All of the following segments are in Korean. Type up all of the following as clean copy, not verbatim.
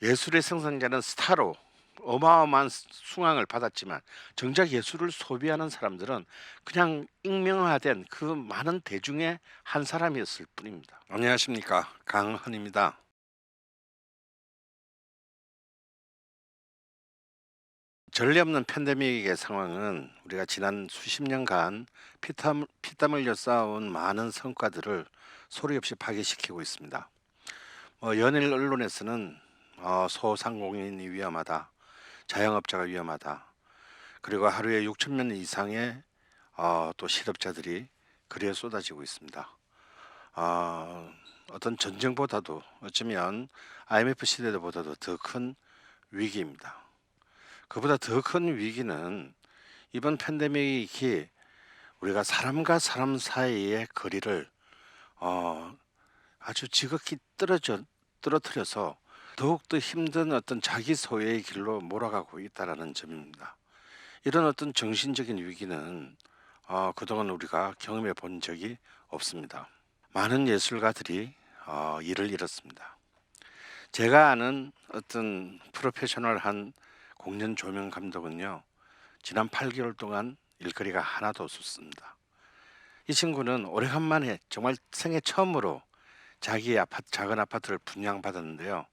예술의 생성자는 스타로 어마어마한 숭앙을 받았지만 정작 예술을 소비하는 사람들은 그냥 익명화된 그 많은 대중의 한 사람이었을 뿐입니다. 안녕하십니까, 강헌입니다. 전례 없는 팬데믹의 상황은 우리가 지난 수십 년간 피땀 흘려 쌓아온 많은 성과들을 소리 없이 파괴시키고 있습니다. 연일 언론에서는 소상공인이 위험하다, 자영업자가 위험하다, 그리고 하루에 6천 명 이상의 또 실업자들이 거리에 쏟아지고 있습니다. 어떤 전쟁보다도 어쩌면 IMF 시대보다도 더 큰 위기입니다. 그보다 더 큰 위기는 이번 팬데믹이 우리가 사람과 사람 사이의 거리를 어, 아주 지극히 떨어뜨려서 더욱더 힘든 어떤 자기 소외의 길로 몰아가고 있다라는 점입니다. 이런 어떤 정신적인 위기는 그동안 우리가 경험해 본 적이 없습니다. 많은 예술가들이 일을 잃었습니다. 제가 아는 어떤 프로페셔널한 공연 조명 감독은요, 지난 8개월 동안 일거리가 하나도 없었습니다. 이 친구는 오래간만에 정말 생애 처음으로 자기 작은 아파트를 분양받았는데요.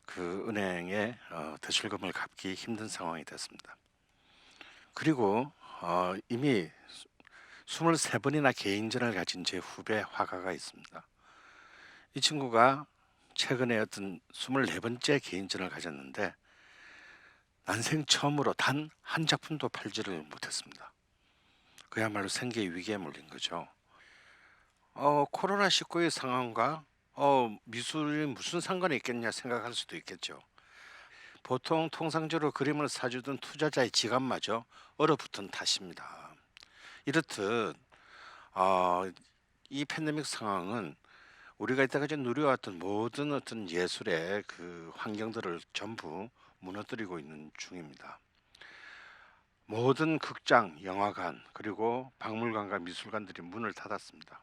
그 은행에 대출금을 갚기 힘든 상황이 됐습니다. 그리고 이미 23번이나 개인전을 가진 제 후배 화가가 있습니다. 이 친구가 최근에 어떤 24번째 개인전을 가졌는데 난생 처음으로 단 한 작품도 팔지를 못했습니다. 그야말로 생계 위기에 몰린 거죠. 코로나19의 상황과 미술이 무슨 상관이 있겠냐 생각할 수도 있겠죠. 보통 통상적으로 그림을 사주던 투자자의 지갑마저 얼어붙은 탓입니다. 이렇듯 어, 이 팬데믹 상황은 우리가 이때까지 누려왔던 모든 어떤 예술의 그 환경들을 전부 무너뜨리고 있는 중입니다. 모든 극장, 영화관, 그리고 박물관과 미술관들이 문을 닫았습니다.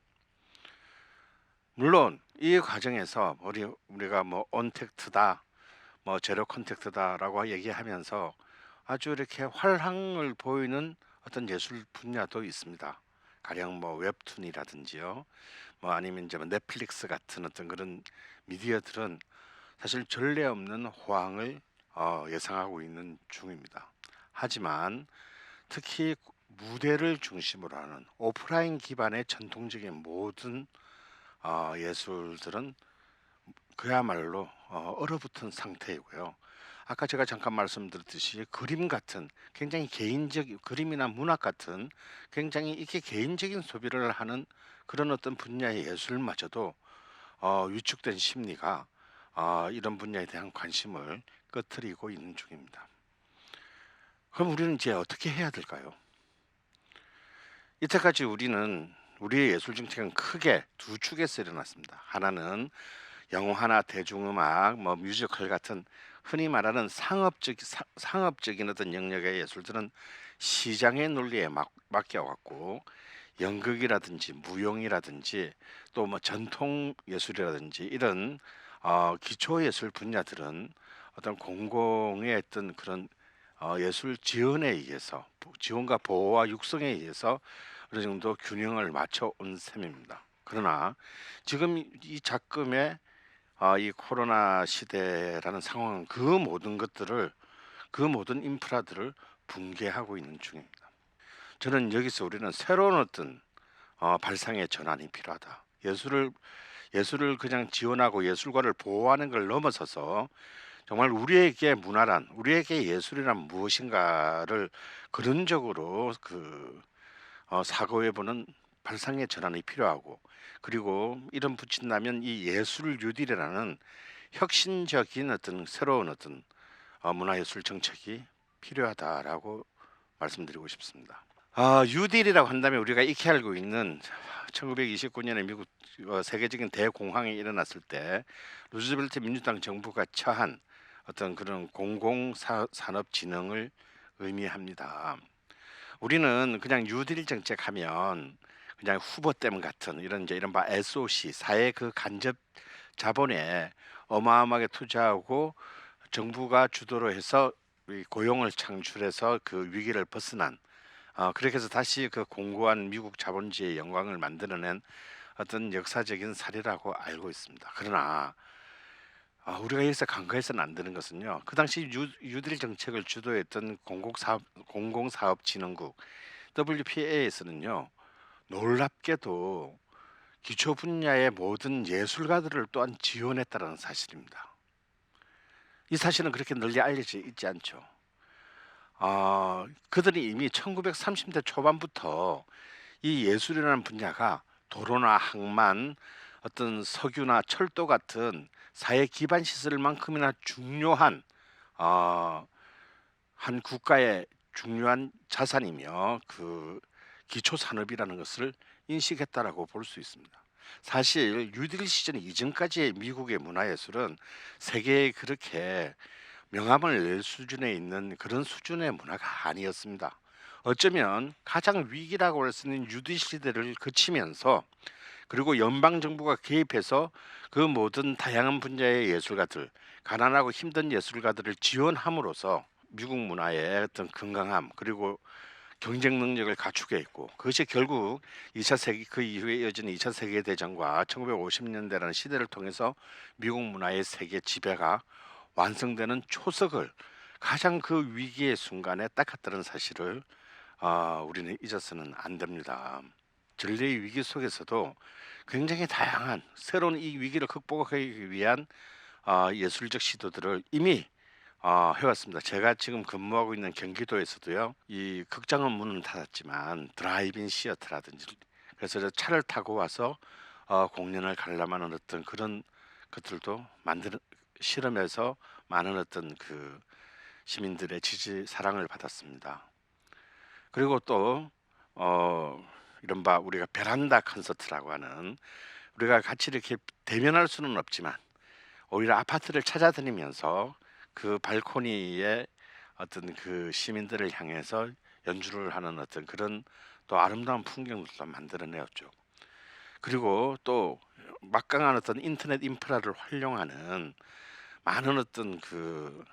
물론 이 과정에서 우리가 뭐 언택트다, 뭐 제로 컨택트다라고 얘기하면서 아주 이렇게 활황을 보이는 어떤 예술 분야도 있습니다. 가령 뭐 웹툰이라든지요, 뭐 아니면 이제 뭐 넷플릭스 같은 어떤 그런 미디어들은 사실 전례 없는 호황을 예상하고 있는 중입니다. 하지만 특히 무대를 중심으로 하는 오프라인 기반의 전통적인 모든 예술들은 그야말로 얼어붙은 상태이고요. 아까 제가 잠깐 말씀드렸듯이 그림 같은 굉장히 개인적 그림이나 문학 같은 굉장히 이렇게 개인적인 소비를 하는 그런 어떤 분야의 예술마저도 위축된 심리가 이런 분야에 대한 관심을 끄트리고 있는 중입니다. 그럼 우리는 이제 어떻게 해야 될까요? 이때까지 우리의 예술 정책은 크게 두 축에서 일어났습니다. 하나는 영화나 대중음악, 뭐 뮤지컬 같은 흔히 말하는 상업적인 어떤 영역의 예술들은 시장의 논리에 맡겨왔고, 연극이라든지 무용이라든지 또 뭐 전통 예술이라든지 이런 기초 예술 분야들은 어떤 공공의 어떤 그런 예술 지원에 의해서 지원과 보호와 육성에 의해서 어느 정도 균형을 맞춰 온 셈입니다. 그러나 지금 이 작금의 이 코로나 시대라는 상황은 그 모든 인프라들을 붕괴하고 있는 중입니다. 저는 여기서 우리는 새로운 어떤 발상의 전환이 필요하다. 예술을 그냥 지원하고 예술가를 보호하는 걸 넘어서서 정말 우리에게 문화란, 우리에게 예술이란 무엇인가를 근원적으로 사고해보는 발상의 전환이 필요하고, 그리고 이런 붙인다면 이 예술 뉴딜이라는 혁신적인 어떤 새로운 어떤 문화예술 정책이 필요하다라고 말씀드리고 싶습니다. 뉴딜이라고 한다면 우리가 익히 알고 있는 1929년에 미국 세계적인 대공황이 일어났을 때 루즈벨트 민주당 정부가 처한 어떤 그런 공공산업 진흥을 의미합니다. 우리는 그냥 뉴딜 정책하면 그냥 후보댐 같은 이런 이제 이른바 SOC 사회 그 간접 자본에 어마어마하게 투자하고 정부가 주도로 해서 이 고용을 창출해서 그 위기를 벗어난, 그렇게 해서 다시 그 공고한 미국 자본주의의 영광을 만들어낸 어떤 역사적인 사례라고 알고 있습니다. 그러나 우리가 여기서 간과해서는 안 되는 것은요. 그 당시 뉴딜 정책을 주도했던 공공사업진흥국 WPA에서는요. 놀랍게도 기초 분야의 모든 예술가들을 또한 지원했다는 사실입니다. 이 사실은 그렇게 널리 알려져 있지 않죠. 그들이 이미 1930대 초반부터 이 예술이라는 분야가 도로나 항만, 어떤 석유나 철도 같은 사회 기반 시설만큼이나 중요한 한 국가의 중요한 자산이며 그 기초 산업이라는 것을 인식했다라고 볼 수 있습니다. 사실 뉴딜 시절 이전까지의 미국의 문화예술은 세계에 그렇게 명함을 낼 수준에 있는 그런 수준의 문화가 아니었습니다. 어쩌면 가장 위기라고 할 수 있는 뉴딜 시대를 거치면서 그리고 연방 정부가 개입해서 그 모든 다양한 분야의 예술가들, 가난하고 힘든 예술가들을 지원함으로써 미국 문화의 어떤 건강함 그리고 경쟁 능력을 갖추게 했고, 그것이 결국 2차 세계 그 이후에 이어진 2차 세계 대전과 1950년대라는 시대를 통해서 미국 문화의 세계 지배가 완성되는 초석을 가장 그 위기의 순간에 닦았다는 사실을 우리는 잊어서는 안 됩니다. 전례의 위기 속에서도 굉장히 다양한 새로운 이 위기를 극복하기 위한 예술적 시도들을 이미 해왔습니다. 제가 지금 근무하고 있는 경기도에서도요. 이 극장은 문은 닫았지만 드라이브인 시어터라든지 그래서 차를 타고 와서 공연을 관람하는 어떤 그런 것들도 실험해서 많은 어떤 그 시민들의 지지 사랑을 받았습니다. 그리고 또 이른바 우리가 베란다 콘서트라고 하는, 우리가 같이 이렇게 대면할 수는 없지만 오히려 아파트를 찾아다니면서 그 발코니에 어떤 그 시민들을 향해서 연주를 하는 어떤 그런 또 아름다운 풍경들도 만들어내었죠. 그리고 또 막강한 어떤 인터넷 인프라를 활용하는 많은 어떤 그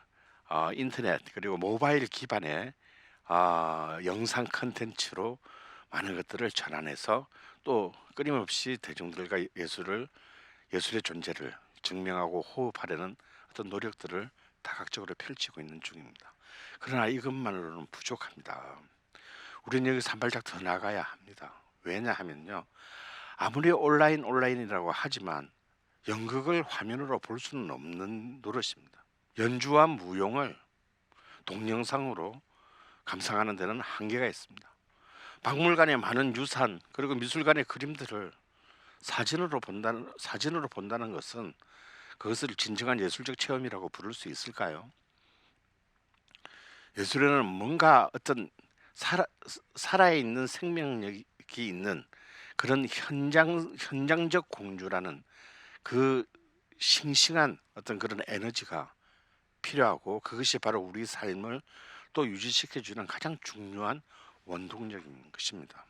인터넷 그리고 모바일 기반의 영상 컨텐츠로 많은 것들을 전환해서 또 끊임없이 대중들과 예술의 존재를 증명하고 호흡하려는 어떤 노력들을 다각적으로 펼치고 있는 중입니다. 그러나 이것만으로는 부족합니다. 우리는 여기서 한 발짝 더 나가야 합니다. 왜냐하면요. 아무리 온라인이라고 하지만 연극을 화면으로 볼 수는 없는 노릇입니다. 연주와 무용을 동영상으로 감상하는 데는 한계가 있습니다. 박물관의 많은 유산 그리고 미술관의 그림들을 사진으로 본다는 것은 그것을 진정한 예술적 체험이라고 부를 수 있을까요? 예술에는 뭔가 어떤 살아있는 생명력이 있는 그런 현장적 공유라는 그 싱싱한 어떤 그런 에너지가 필요하고, 그것이 바로 우리 삶을 또 유지시켜주는 가장 중요한 원동력인 것입니다.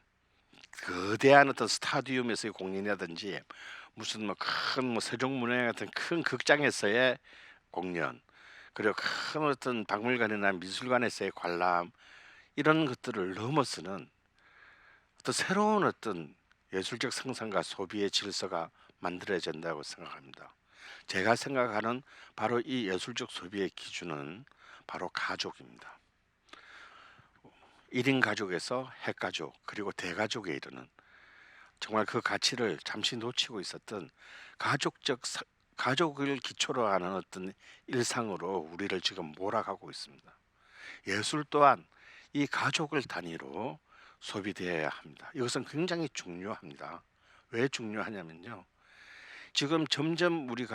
거대한 어떤 스타디움에서의 공연이라든지 무슨 큰 세종문화회 같은 큰 극장에서의 공연, 그리고 큰 어떤 박물관이나 미술관에서의 관람, 이런 것들을 넘어서는 어떤 새로운 어떤 예술적 생산과 소비의 질서가 만들어야 된다고 생각합니다. 제가 생각하는 바로 이 예술적 소비의 기준은 바로 가족입니다. 1인 가족에서 핵가족 그리고 대가족에 이르는, 정말 그 가치를 잠시 놓치고 있었던 가족을 기초로 하는 어떤 일상으로 우리를 지금 몰아가고 있습니다. 예술 또한 이 가족을 단위로 소비되어야 합니다. 이것은 굉장히 중요합니다. 왜 중요하냐면요. 지금 점점 우리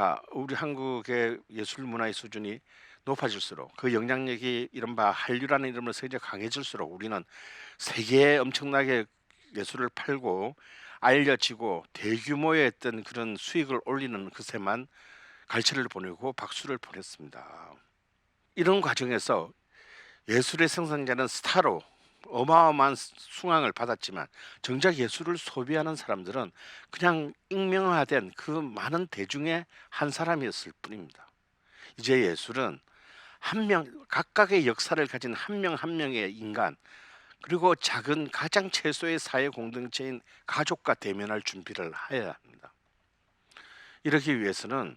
한국의 예술 문화의 수준이 높아질수록 그 영향력이 이른바 한류라는 이름으로 세계 강해질수록 우리는 세계에 엄청나게 예술을 팔고 알려지고 대규모의 어떤 그런 수익을 올리는 것에만 갈채를 보내고 박수를 보냈습니다. 이런 과정에서 예술의 생산자는 스타로 어마어마한 숭앙을 받았지만 정작 예술을 소비하는 사람들은 그냥 익명화된 그 많은 대중의 한 사람이었을 뿐입니다. 이제 예술은 한 명 각각의 역사를 가진 한 명 한 명의 인간, 그리고 작은 가장 최소의 사회 공동체인 가족과 대면할 준비를 해야 합니다. 이러기 위해서는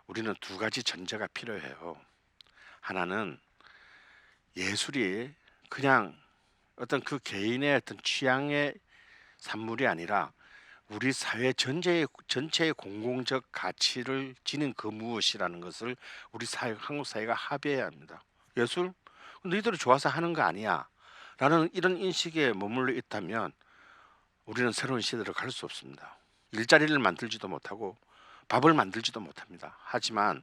우리는 두 가지 전제가 필요해요. 하나는 예술이 그냥 어떤 그 개인의 어떤 취향의 산물이 아니라 우리 사회 전체의 공공적 가치를 지닌 그 무엇이라는 것을 우리 사회, 한국 사회가 합의해야 합니다. 예술? 너희들이 좋아서 하는 거 아니야 라는 이런 인식에 머물러 있다면 우리는 새로운 시대로 갈 수 없습니다. 일자리를 만들지도 못하고 밥을 만들지도 못합니다. 하지만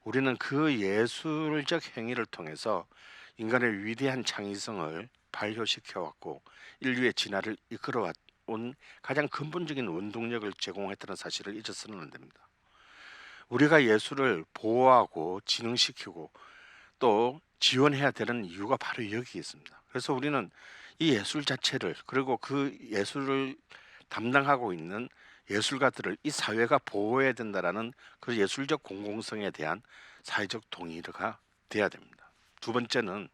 우리는 그 예술적 행위를 통해서 인간의 위대한 창의성을 발효시켜 왔고 인류의 진화를 이끌어 온 가장 근본적인 원동력을 제공했다는 사실을 잊어서는 안 됩니다. 우리가 예술을 보호하고 진흥시키고 또 지원해야 되는 이유가 바로 여기 있습니다. 그래서 우리는 이 예술 자체를, 그리고 그 예술을 담당하고 있는 예술가들을 이 사회가 보호해야 된다라는 그 예술적 공공성에 대한 사회적 동의가 돼야 됩니다. 두 번째는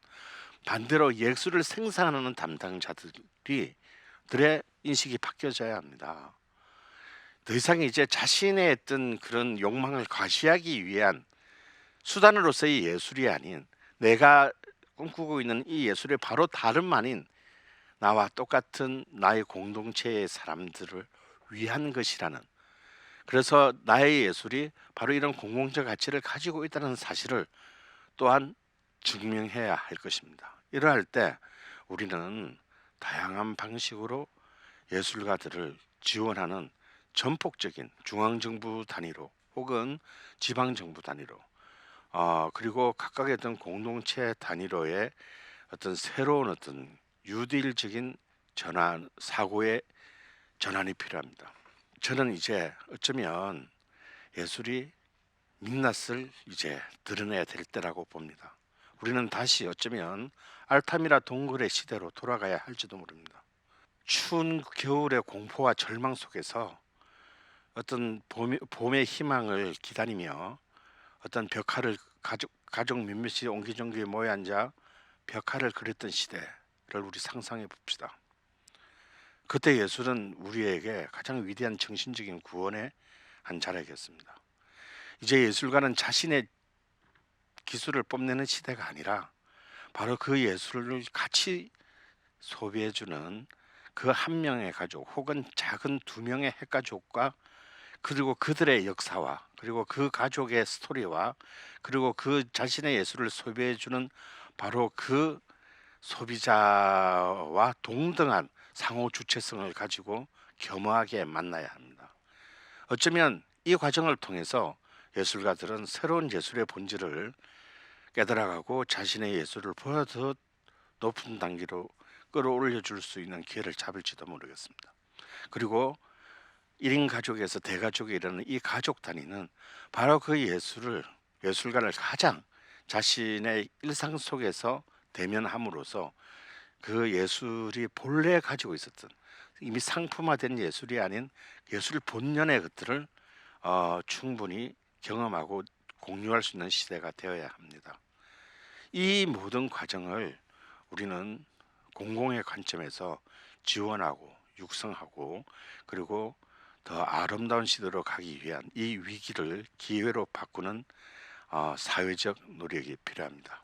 반대로 예술을 생산하는 담당자들이 들의 인식이 바뀌어져야 합니다. 더 이상 이제 자신의 어떤 그런 욕망을 과시하기 위한 수단으로서의 예술이 아닌, 내가 꿈꾸고 있는 이 예술의 바로 다름 아닌 나와 똑같은 나의 공동체의 사람들을 위한 것이라는, 그래서 나의 예술이 바로 이런 공공적 가치를 가지고 있다는 사실을 또한 증명해야 할 것입니다. 이러할 때 우리는 다양한 방식으로 예술가들을 지원하는 전폭적인 중앙정부 단위로 혹은 지방정부 단위로, 그리고 각각의 어떤 공동체 단위로의 어떤 새로운 어떤 뉴딜적인 전환, 사고의 전환이 필요합니다. 저는 이제 어쩌면 예술이 민낯을 이제 드러내야 될 때라고 봅니다. 우리는 다시 어쩌면 알타미라 동굴의 시대로 돌아가야 할지도 모릅니다. 추운 겨울의 공포와 절망 속에서 어떤 봄의 희망을 기다리며 어떤 벽화를 가족 몇몇이 옹기종기 모여 앉아 벽화를 그렸던 시대를 우리 상상해 봅시다. 그때 예술은 우리에게 가장 위대한 정신적인 구원의 한 자락이었습니다. 이제 예술가는 자신의 기술을 뽐내는 시대가 아니라 바로 그 예술을 같이 소비해주는 그 한 명의 가족 혹은 작은 두 명의 핵가족과, 그리고 그들의 역사와, 그리고 그 가족의 스토리와, 그리고 그 자신의 예술을 소비해주는 바로 그 소비자와 동등한 상호 주체성을 가지고 겸허하게 만나야 합니다. 어쩌면 이 과정을 통해서 예술가들은 새로운 예술의 본질을 깨달아가고 자신의 예술을 보다 더 높은 단계로 끌어올려 줄 수 있는 기회를 잡을지도 모르겠습니다. 그리고 1인 가족에서 대가족에 이르는 이 가족 단위는 바로 그 예술가를 가장 자신의 일상 속에서 대면함으로써 그 예술이 본래 가지고 있었던 이미 상품화된 예술이 아닌 예술 본연의 것들을 충분히 경험하고 공유할 수 있는 시대가 되어야 합니다. 이 모든 과정을 우리는 공공의 관점에서 지원하고 육성하고, 그리고 더 아름다운 시대로 가기 위한 이 위기를 기회로 바꾸는 사회적 노력이 필요합니다.